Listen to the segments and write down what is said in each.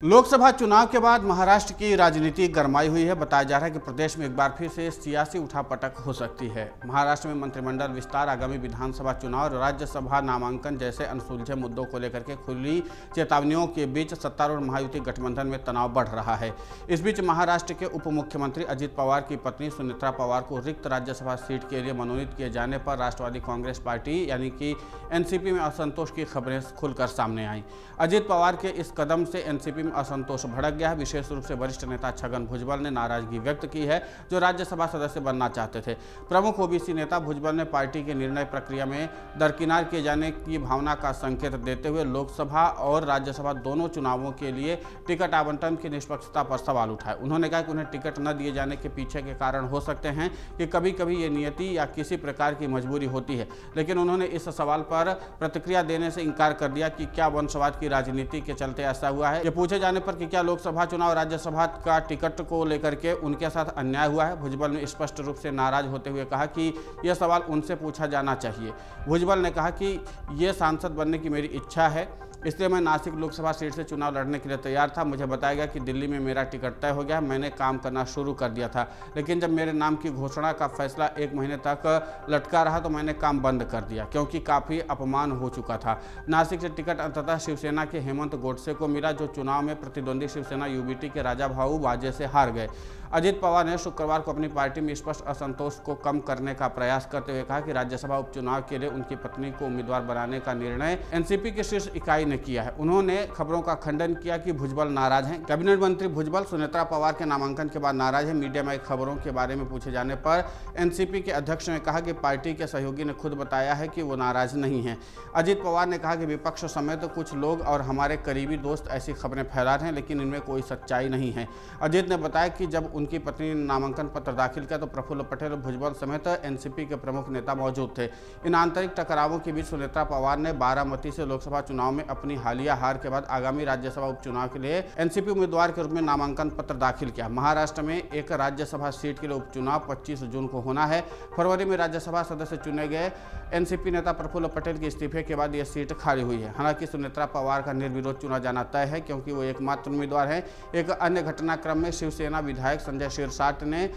लोकसभा चुनाव के बाद महाराष्ट्र की राजनीति गरमाई हुई है। बताया जा रहा है कि प्रदेश में एक बार फिर से सियासी उठापटक हो सकती है। महाराष्ट्र में मंत्रिमंडल विस्तार, आगामी विधानसभा चुनाव और राज्यसभा नामांकन जैसे अनसुलझे मुद्दों को लेकर के खुली चेतावनियों के बीच सत्तारूढ़ महायुति गठबंधन में तनाव बढ़ रहा है। इस बीच महाराष्ट्र के उप मुख्यमंत्री अजित पवार की पत्नी सुनेत्रा पवार को रिक्त राज्यसभा सीट के लिए मनोनीत किए जाने पर राष्ट्रवादी कांग्रेस पार्टी यानी कि एनसीपी में असंतोष की खबरें खुलकर सामने आई। अजित पवार के इस कदम से एनसीपी में असंतोष भड़क गया है। विशेष रूप से वरिष्ठ नेता छगन भुजबल ने नाराजगी व्यक्त की है, जो राज्यसभा सदस्य बनना चाहते थे। प्रमुख ओबीसी नेता भुजबल ने पार्टी के निर्णय प्रक्रिया में दरकिनार किए जाने की भावना का संकेत देते हुए लोकसभा और राज्यसभा दोनों चुनावों के लिए टिकट आवंटन की निष्पक्षता पर सवाल उठाए। उन्होंने कहा कि उन्हें टिकट न दिए जाने के पीछे के कारण हो सकते हैं कि कभी कभी ये नियति या किसी प्रकार की मजबूरी होती है, लेकिन उन्होंने इस सवाल पर प्रतिक्रिया देने से इनकार कर दिया कि क्या वंशवाद की राजनीति के चलते ऐसा हुआ है। ये पूछे जाने पर कि क्या लोकसभा चुनाव राज्यसभा का टिकट को लेकर के उनके साथ अन्याय हुआ है, भुजबल ने स्पष्ट रूप से नाराज होते हुए कहा कि यह सवाल उनसे पूछा जाना चाहिए। भुजबल ने कहा कि यह सांसद बनने की मेरी इच्छा है, इसलिए मैं नासिक लोकसभा सीट से चुनाव लड़ने के लिए तैयार था। मुझे बताया गया कि दिल्ली में मेरा टिकट तय हो गया, मैंने काम करना शुरू कर दिया था, लेकिन जब मेरे नाम की घोषणा का फैसला 1 महीने तक लटका रहा तो मैंने काम बंद कर दिया, क्योंकि काफ़ी अपमान हो चुका था। नासिक से टिकट अंततः शिवसेना के हेमंत गोडसे को मिला, जो चुनाव में प्रतिद्वंदी शिवसेना यूबीटी के राजा भाऊ वाजे से हार गए। अजित पवार ने शुक्रवार को अपनी पार्टी में स्पष्ट असंतोष को कम करने का प्रयास करते हुए कहा कि राज्यसभा उपचुनाव के लिए उनकी पत्नी को उम्मीदवार बनाने का निर्णय एनसीपी की शीर्ष इकाई ने किया है। उन्होंने खबरों का खंडन किया कि भुजबल नाराज हैं। कैबिनेट मंत्री भुजबल सुनेत्रा पवार के नामांकन के बाद नाराज है। मीडिया में खबरों के बारे में पूछे जाने पर एनसीपी के अध्यक्ष ने कहा कि पार्टी के सहयोगी ने खुद बताया है कि वो नाराज नहीं है। अजित पवार ने कहा कि विपक्ष समेत कुछ लोग और हमारे करीबी दोस्त ऐसी खबरें फैला रहे हैं, लेकिन इनमें कोई सच्चाई नहीं है। अजित ने बताया कि जब उनकी पत्नी ने नामांकन पत्र दाखिल किया तो प्रफुल्ल पटेल और भुजबल समेत एनसीपी के प्रमुख नेता मौजूद थे। इन आंतरिक टकरावों के बीच सुनेत्रा पवार ने बारामती से लोकसभा चुनाव में अपनी हालिया हार के बाद आगामी राज्यसभा उपचुनाव के लिए एनसीपी उम्मीदवार के रूप में नामांकन पत्र दाखिल किया। महाराष्ट्र में एक राज्यसभा सीट के लिए उपचुनाव 25 जून को होना है। फरवरी में राज्यसभा सदस्य चुने गए एनसीपी नेता प्रफुल्ल पटेल के इस्तीफे के बाद यह सीट खाली हुई है। हालांकि सुनेत्रा पवार का निर्विरोध चुना जाना तय है, क्योंकि वो एकमात्र उम्मीदवार है। एक अन्य घटनाक्रम में शिवसेना विधायक संजय शिरसाट ने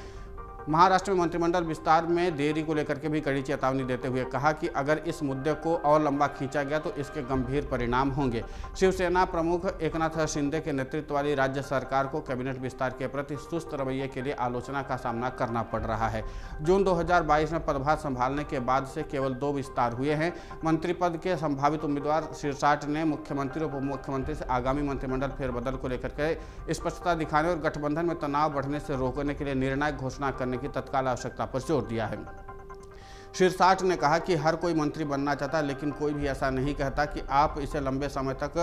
महाराष्ट्र में मंत्रिमंडल विस्तार में देरी को लेकर के भी कड़ी चेतावनी देते हुए कहा कि अगर इस मुद्दे को और लंबा खींचा गया तो इसके गंभीर परिणाम होंगे। शिवसेना प्रमुख एकनाथ शिंदे के नेतृत्व वाली राज्य सरकार को कैबिनेट विस्तार के प्रति सुस्त रवैये के लिए आलोचना का सामना करना पड़ रहा है। जून 2022 में पदभार संभालने के बाद से केवल 2 विस्तार हुए हैं। मंत्री पद के संभावित उम्मीदवार शिरसाट ने मुख्यमंत्री और उप मुख्यमंत्री से आगामी मंत्रिमंडल फेरबदल को लेकर के स्पष्टता दिखाने और गठबंधन में तनाव बढ़ने से रोकने के लिए निर्णायक घोषणा करने की तत्काल आवश्यकता पर जोर दिया है। शिरसाट ने कहा कि हर कोई मंत्री बनना चाहता है, लेकिन कोई भी ऐसा नहीं कहता कि आप इसे लंबे समय तक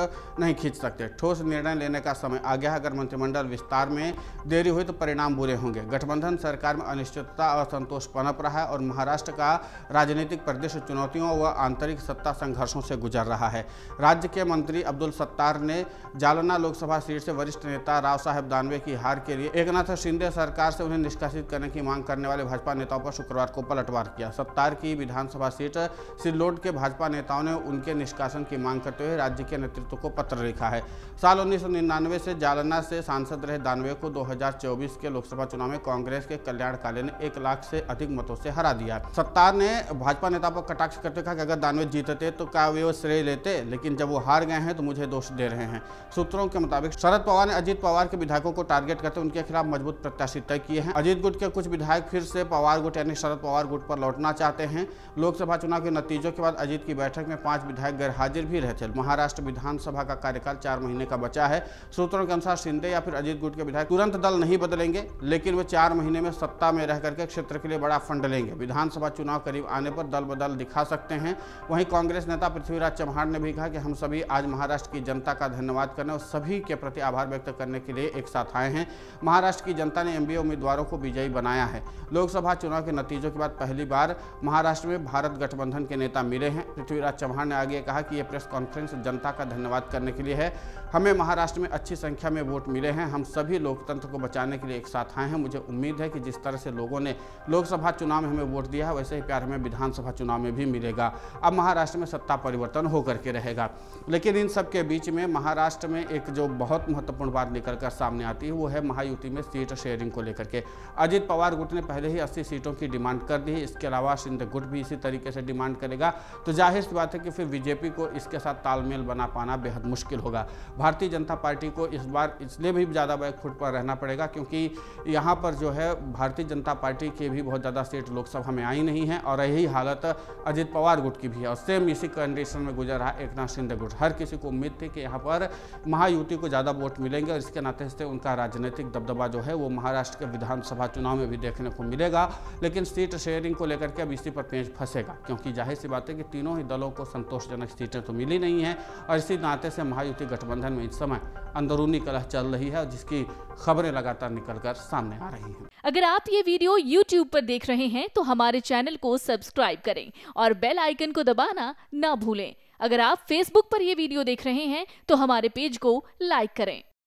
नहीं खींच सकते। ठोस निर्णय लेने का समय आ गया है। अगर मंत्रिमंडल विस्तार में देरी हुई तो परिणाम बुरे होंगे। गठबंधन सरकार में अनिश्चितता और असंतोष पनप रहा है और महाराष्ट्र का राजनीतिक परिदृश्य चुनौतियों व आंतरिक सत्ता संघर्षों से गुजर रहा है। राज्य के मंत्री अब्दुल सत्तार ने जालना लोकसभा सीट से वरिष्ठ नेता राव साहेब दानवे की हार के लिए एकनाथ शिंदे सरकार से उन्हें निष्कासित करने की मांग करने वाले भाजपा नेताओं पर शुक्रवार को पलटवार किया। सत्तार की विधानसभा सीट सिल्लोड के भाजपा नेताओं ने उनके निष्कासन की मांग करते हुए राज्य के नेतृत्व को पत्र लिखा है। साल 1999 से जालना से सांसद रहे दानवे को 2024 के लोकसभा चुनाव में कांग्रेस के कल्याण काले ने 1 लाख से अधिक मतों से हरा दिया। सत्तार ने भाजपा नेता पर कटाक्ष करते कहा कि अगर दानवे जीतते तो क्या वे श्रेय लेते, लेकिन जब वो हार गए हैं तो मुझे दोष दे रहे हैं। सूत्रों के मुताबिक शरद पवार ने अजित पवार के विधायकों को टारगेट करते उनके खिलाफ मजबूत प्रत्याशी तय किए हैं। अजित गुट के कुछ विधायक फिर से पवार गुट यानी शरद पवार गुट पर लौटना चाहते हैं। लोकसभा चुनाव के नतीजों के बाद अजित की बैठक में 5 विधायक गैरहाजिर भी रहे थे। महाराष्ट्र विधानसभा का कार्यकाल 4 महीने का बचा है। सूत्रों के अनुसार शिंदे या फिर अजित गुट के विधायक तुरंत दल नहीं बदलेंगे, लेकिन वे 4 महीने में सत्ता में रह करके क्षेत्र के लिए बड़ा फंड लेंगे। विधानसभा चुनाव करीब आने पर दल बदल दिखा सकते हैं। वहीं कांग्रेस नेता पृथ्वीराज चव्हाण ने भी कहा कि हम सभी आज महाराष्ट्र की जनता का धन्यवाद करने और सभी के प्रति आभार व्यक्त करने के लिए एक साथ आए हैं। महाराष्ट्र की जनता ने एमबीए उम्मीदवारों को विजयी बनाया है। लोकसभा चुनाव के नतीजों के बाद पहली बार महाराष्ट्र में भारत गठबंधन के नेता मिले हैं। पृथ्वीराज चव्हाण ने आगे कहा कि यह प्रेस कॉन्फ्रेंस जनता का धन्यवाद करने के लिए है। हमें महाराष्ट्र में अच्छी संख्या में वोट मिले हैं। हम सभी लोकतंत्र को बचाने के लिए एक साथ आए हैं। मुझे उम्मीद है कि जिस तरह से लोगों ने लोकसभा चुनाव में हमें वोट दिया है, वैसे ही प्यार हमें विधानसभा चुनाव में भी मिलेगा। अब महाराष्ट्र में सत्ता परिवर्तन होकर के रहेगा। लेकिन इन सब के बीच में महाराष्ट्र में एक जो बहुत महत्वपूर्ण बात निकल कर सामने आती है वो है महायुति में सीट शेयरिंग को लेकर के। अजित पवार गुट ने पहले ही 80 सीटों की डिमांड कर दी है। इसके अलावा शिंदे गुट भी इसी तरीके से डिमांड करेगा। तो जाहिर सी बात है कि फिर बीजेपी को इसके साथ तालमेल बना पाना बेहद मुश्किल होगा। भारतीय जनता पार्टी को इस बार इसलिए भी ज़्यादा बैकफुट पर रहना पड़ेगा क्योंकि यहाँ पर जो है भारतीय जनता पार्टी के भी बहुत ज़्यादा सीट लोकसभा में आई नहीं है और यही हालत अजित पवार गुट की भी है। और सेम इसी कंडीशन में गुजर रहा एकनाथ शिंदे गुट। हर किसी को उम्मीद थी कि यहाँ पर महायुति को ज़्यादा वोट मिलेंगे और इसके नाते से उनका राजनीतिक दबदबा जो है वो महाराष्ट्र के विधानसभा चुनाव में भी देखने को मिलेगा। लेकिन सीट शेयरिंग को लेकर के अब इसी पर पेंच फंसेगा क्योंकि जाहिर सी बात है कि तीनों ही दलों को संतोषजनक सीटें तो मिली नहीं हैं और इसी नाते से महायुति गठबंधन में इस समय अंदरूनी कलह चल रही है जिसकी खबरें लगातार निकलकर सामने आ रही हैं। अगर आप ये वीडियो YouTube पर देख रहे हैं तो हमारे चैनल को सब्सक्राइब करें और बेल आइकन को दबाना ना भूलें। अगर आप Facebook पर ये वीडियो देख रहे हैं तो हमारे पेज को लाइक करें।